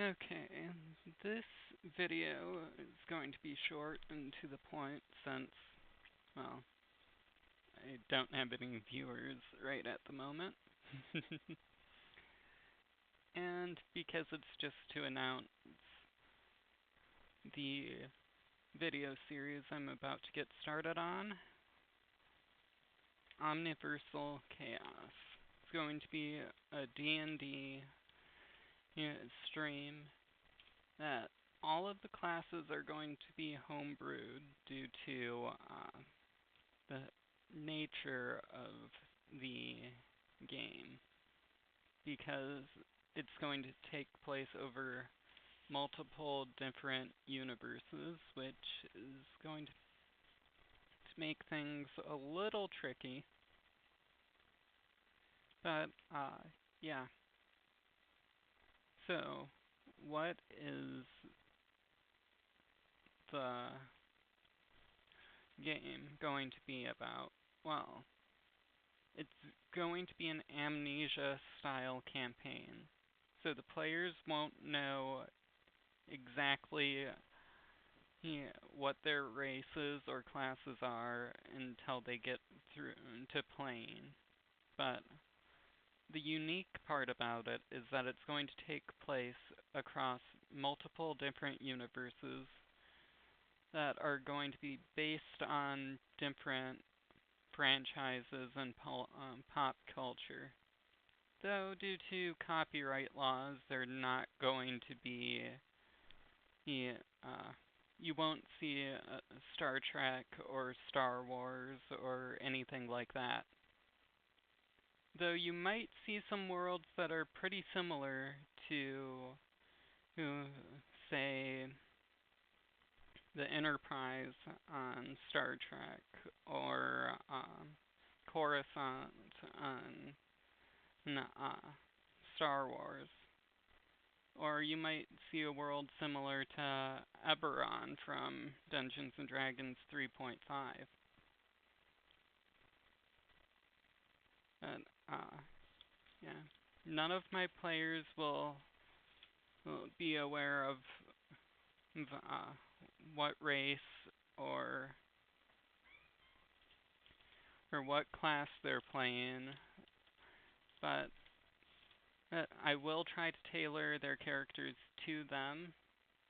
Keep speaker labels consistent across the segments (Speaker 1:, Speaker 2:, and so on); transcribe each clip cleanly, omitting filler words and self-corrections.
Speaker 1: Okay, this video is going to be short and to the point since, well, I don't have any viewers right at the moment. And because it's just to announce the video series I'm about to get started on, Omniversal Chaos. It's going to be a D&D stream that all of the classes are going to be homebrewed due to the nature of the game, because it's going to take place over multiple different universes, which is going to make things a little tricky. But, yeah. So, what is the game going to be about? Well, it's going to be an Amnesia-style campaign. So the players won't know exactly what their races or classes are until they get through to playing. But the unique part about it is that it's going to take place across multiple different universes that are going to be based on different franchises and pop culture. Though due to copyright laws, they're not going to be, you won't see Star Trek or Star Wars or anything like that. Though you might see some worlds that are pretty similar to, say, the Enterprise on Star Trek, or Coruscant on Star Wars. Or you might see a world similar to Eberron from Dungeons & Dragons 3.5. And, yeah. None of my players will be aware of what race or what class they're playing, but I will try to tailor their characters to them.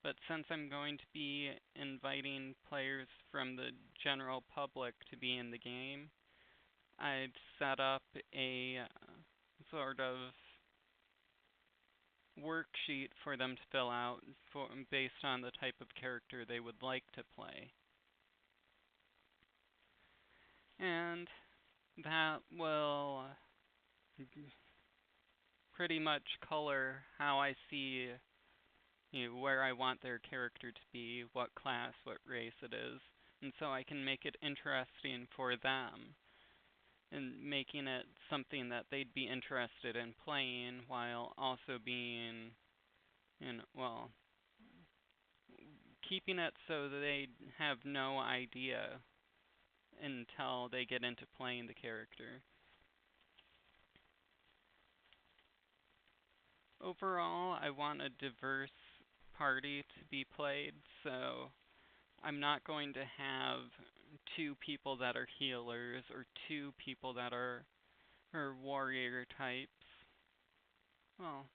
Speaker 1: But since I'm going to be inviting players from the general public to be in the game, I've set up a sort of worksheet for them to fill out based on the type of character they would like to play. And that will pretty much color how I see where I want their character to be, what class, what race it is, and so I can make it interesting for them, and making it something that they'd be interested in playing while also being, well, keeping it so that they have no idea until they get into playing the character. Overall, I want a diverse party to be played, so I'm not going to have two people that are healers or two people that are warrior types. Well,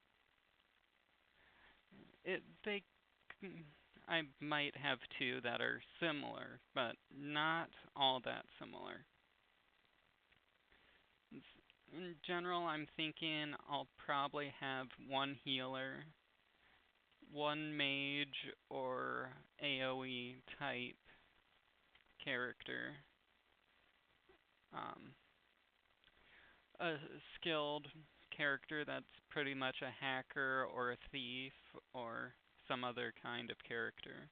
Speaker 1: they I might have two that are similar, but not all that similar. In general, I'm thinking I'll probably have one healer, one mage or AoE type character, a skilled character that's pretty much a hacker or a thief or some other kind of character.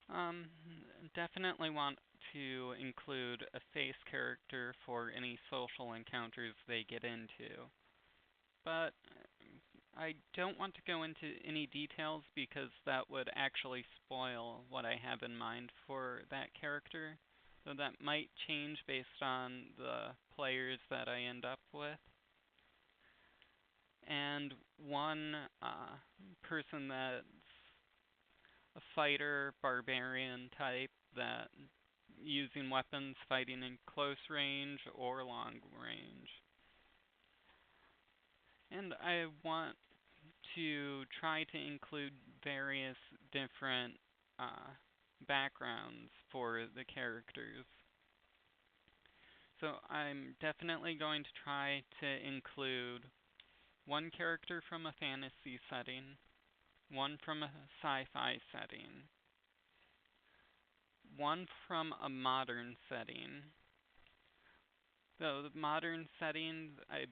Speaker 1: Um, Definitely want to include a face character for any social encounters they get into. But I don't want to go into any details because that would actually spoil what I have in mind for that character. So that might change based on the players that I end up with. And one person that's a fighter, barbarian type that using weapons fighting in close range or long range. And I want to try to include various different backgrounds for the characters. So I'm definitely going to try to include one character from a fantasy setting, one from a sci-fi setting, one from a modern setting. Though the modern setting, I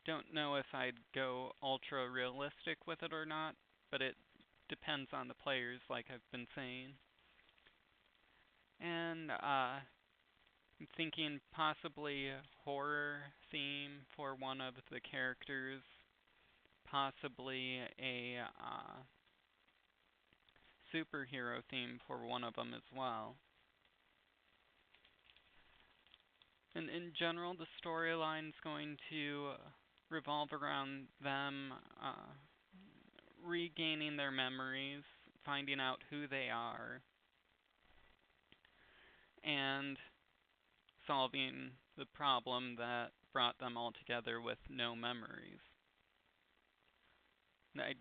Speaker 1: don't know if I'd go ultra realistic with it or not, but it depends on the players, like I've been saying. And I'm thinking possibly a horror theme for one of the characters, possibly a superhero theme for one of them as well. And in general, the storyline's going to revolve around them regaining their memories, finding out who they are, and solving the problem that brought them all together with no memories. I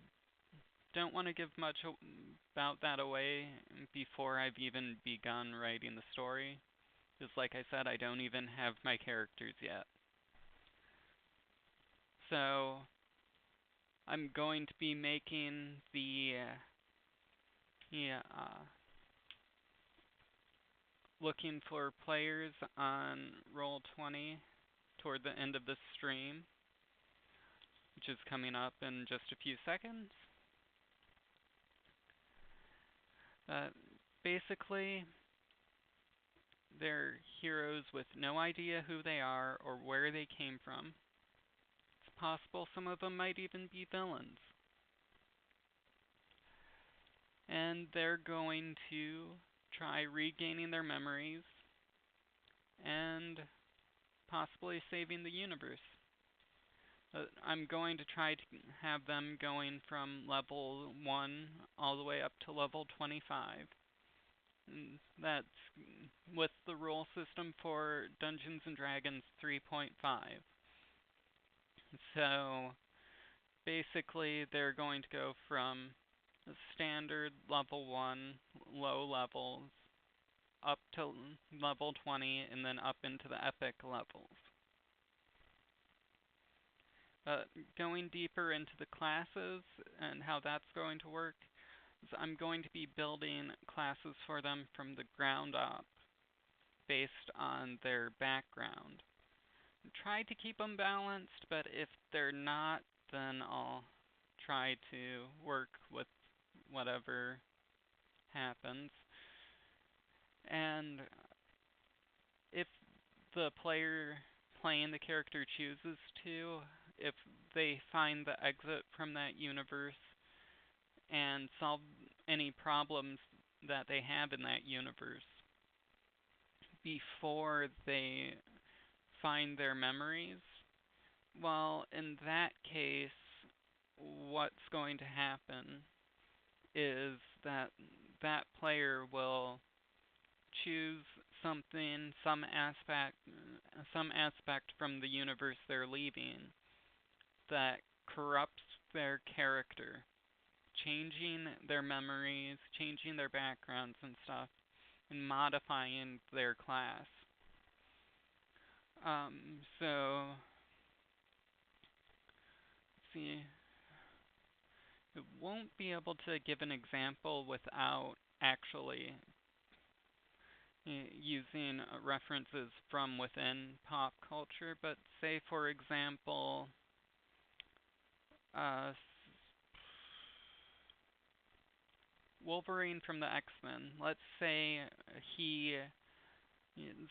Speaker 1: don't want to give much about that away before I've even begun writing the story. Just like I said, I don't even have my characters yet. So I'm going to be making the looking for players on Roll20 toward the end of this stream, which is coming up in just a few seconds. Basically, they're heroes with no idea who they are or where they came from. It's possible some of them might even be villains. And they're going to try regaining their memories and possibly saving the universe. I'm going to try to have them going from level 1 all the way up to level 25. And that's with the rule system for Dungeons & Dragons 3.5. So basically they're going to go from the standard level 1 low levels up to level 20 and then up into the epic levels. Going deeper into the classes and how that's going to work is I'm going to be building classes for them from the ground up based on their background. Try to keep them balanced, but if they're not, then I'll try to work with whatever happens. And if the player playing the character chooses to, if they find the exit from that universe and solve any problems that they have in that universe before they find their memories, well, in that case, what's going to happen is that that player will choose something, some aspect from the universe they're leaving that corrupts their character, changing their memories, changing their backgrounds and stuff, and modifying their class. So, let's see. I won't be able to give an example without actually using references from within pop culture, but say for example, Wolverine from the X-Men. Let's say he is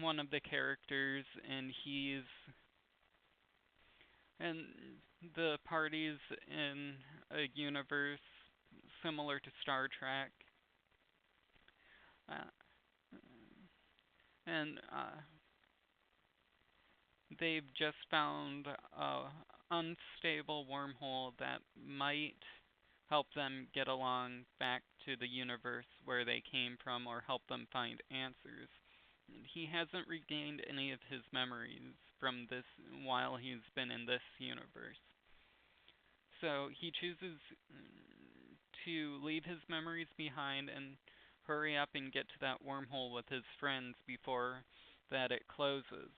Speaker 1: one of the characters and he's and the party's in a universe similar to Star Trek. And they've just found a unstable wormhole that might help them get along back to the universe where they came from or help them find answers. He hasn't regained any of his memories from this while he's been in this universe. So he chooses to leave his memories behind and hurry up and get to that wormhole with his friends before that it closes.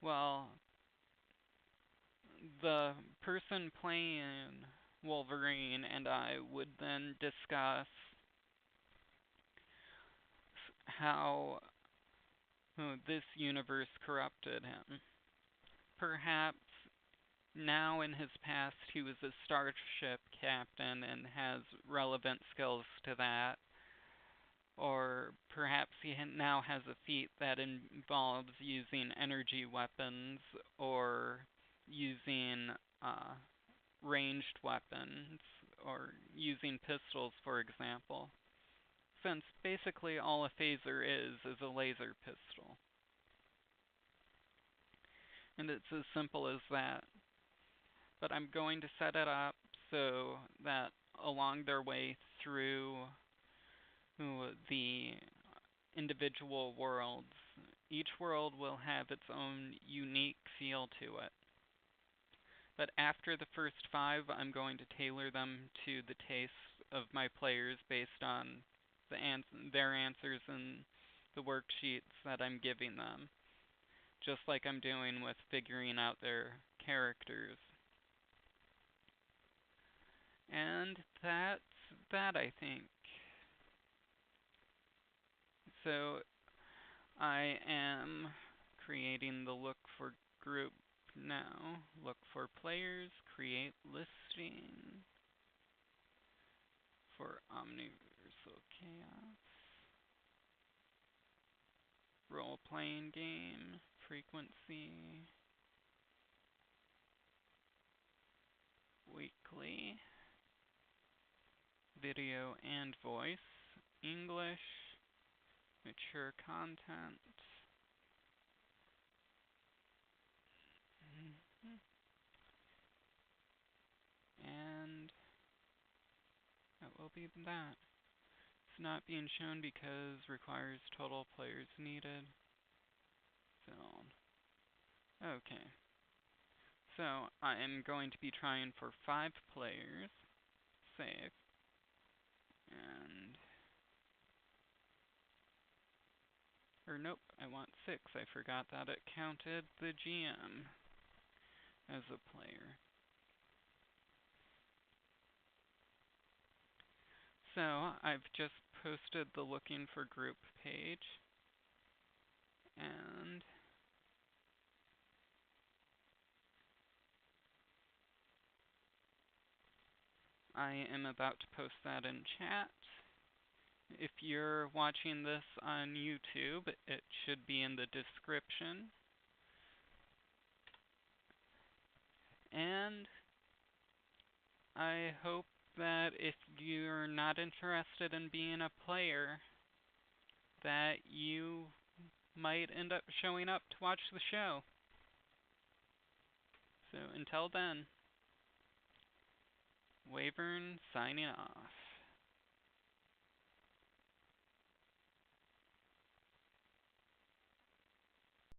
Speaker 1: Well, the person playing Wolverine and I would then discuss how this universe corrupted him. Perhaps now in his past he was a starship captain and has relevant skills to that. Or perhaps he now has a feat that involves using energy weapons or using ranged weapons or using pistols, for example. Since basically all a phaser is a laser pistol. And it's as simple as that. But I'm going to set it up so that along their way through the individual worlds, each world will have its own unique feel to it. But after the first 5, I'm going to tailor them to the tastes of my players based on their answers and the worksheets that I'm giving them. Just like I'm doing with figuring out their characters. And that's that, I think. So I am creating the look for group now. Look for players, create listing for Omniversal Chaos. Role-playing game, frequency, weekly, video and voice, English, mature content. And that will be that. It's not being shown because requires total players needed. Filled. Okay. So I am going to be trying for 5 players. Save. And or nope, I want 6. I forgot that it counted the GM as a player. So I've just posted the looking for group page. And I am about to post that in chat. If you're watching this on YouTube, it should be in the description. And I hope that if you're not interested in being a player, that you might end up showing up to watch the show. So until then, Wavern signing off.